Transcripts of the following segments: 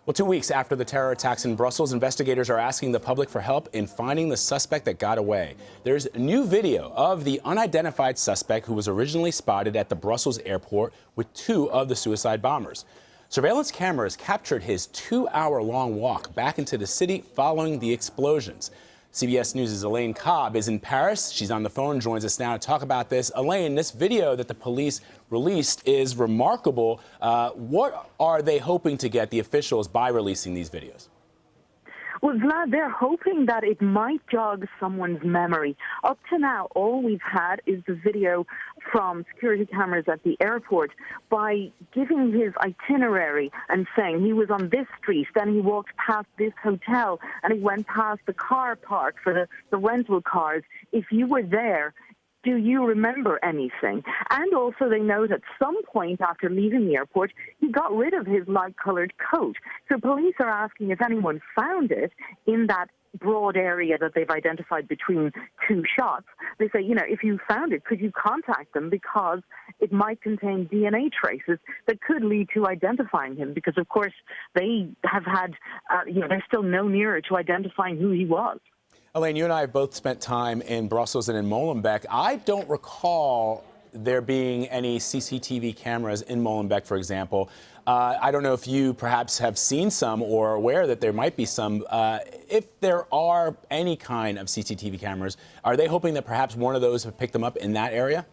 Well, 2 weeks after the terror attacks in Brussels, investigators are asking the public for help in finding the suspect that got away. There's new video of the unidentified suspect who was originally spotted at the Brussels airport with two of the suicide bombers. Surveillance cameras captured his 2-hour-long walk back into the city following the explosions. CBS News' Elaine Cobbe is in Paris. She's on the phone, joins us now to talk about this. Elaine, this video that the police released is remarkable. What are they hoping to get, the officials, by releasing these videos? Well, Vlad, they're hoping that it might jog someone's memory. Up to now, all we've had is the video from security cameras at the airport by giving his itinerary and saying he was on this street, then he walked past this hotel, and he went past the car park for the rental cars. If you were there, do you remember anything? And also they note at some point after leaving the airport, he got rid of his light-colored coat. So police are asking if anyone found it in that broad area that they've identified between two shots. They say, if you found it, could you contact them, because it might contain DNA traces that could lead to identifying him, because, of course, they have had, they're still no nearer to identifying who he was. Elaine, you and I have both spent time in Brussels and in Molenbeek. I don't recall there being any CCTV cameras in Molenbeek, for example. I don't know if you perhaps have seen some or are aware that there might be some. If there are any kind of CCTV cameras, are they hoping that perhaps one of those have picked them up in that area?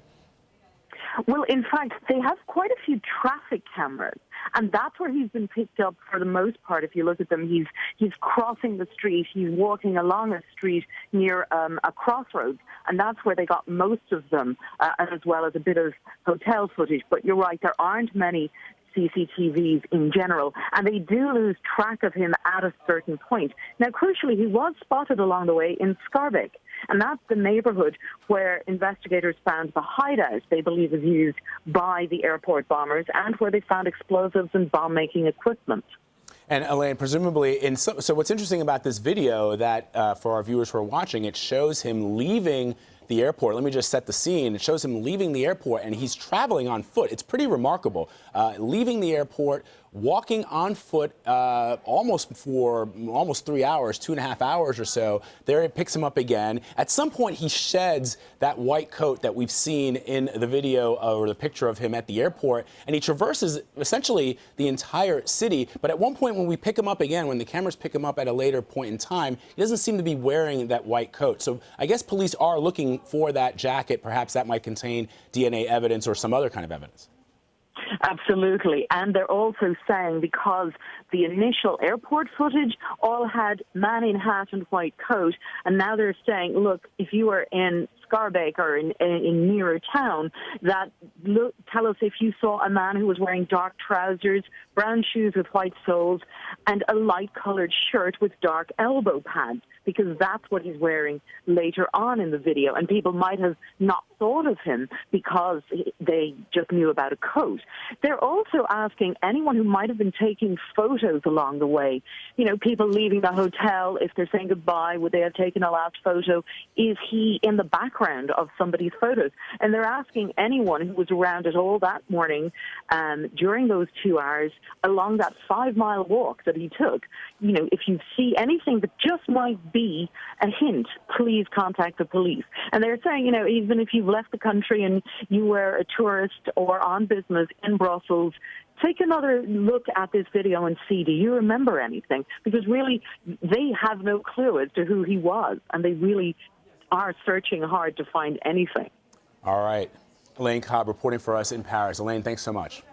Well, in fact, they have quite a few traffic cameras, and that's where he's been picked up for the most part. If you look at them, he's crossing the street, he's walking along a street near a crossroads, and that's where they got most of them, as well as a bit of hotel footage. But you're right, there aren't many CCTVs in general, and they do lose track of him at a certain point. Now, crucially, he was spotted along the way in Schaerbeek, and that's the neighborhood where investigators found the hideout they believe is used by the airport bombers, and where they found explosives and bomb-making equipment. And Elaine, presumably, so what's interesting about this video that for our viewers who are watching, it shows him leaving the airport. Let me just set the scene. It shows him leaving the airport, and he's traveling on foot. It's pretty remarkable. Leaving the airport, walking on foot almost 3 hours, 2.5 hours or so. There it picks him up again. At some point, he sheds that white coat that we've seen in the video or the picture of him at the airport, and he traverses essentially the entire city. But at one point, when we pick him up again, when the cameras pick him up at a later point in time, he doesn't seem to be wearing that white coat. So I guess police are looking for that jacket. Perhaps that might contain DNA evidence or some other kind of evidence. Absolutely. And they're also saying, because the initial airport footage all had man in hat and white coat, and now they're saying, look, if you were in Schaerbeek or in nearer town, tell us if you saw a man who was wearing dark trousers, brown shoes with white soles, and a light-colored shirt with dark elbow pads, because that's what he's wearing later on in the video. And people might have not thought of him because they just knew about a coat. They're also asking anyone who might have been taking photos along the way, people leaving the hotel, if they're saying goodbye, would they have taken a last photo? Is he in the background of somebody's photos? And they're asking anyone who was around at all that morning during those 2 hours along that 5-mile walk that he took, if you see anything that just might be a hint, please contact the police. And they're saying, even if you've left the country and you were a tourist or on business in Brussels, take another look at this video and see, do you remember anything? Because really, they have no clue as to who he was, and they really are searching hard to find anything. All right. Elaine Cobbe reporting for us in Paris. Elaine, thanks so much.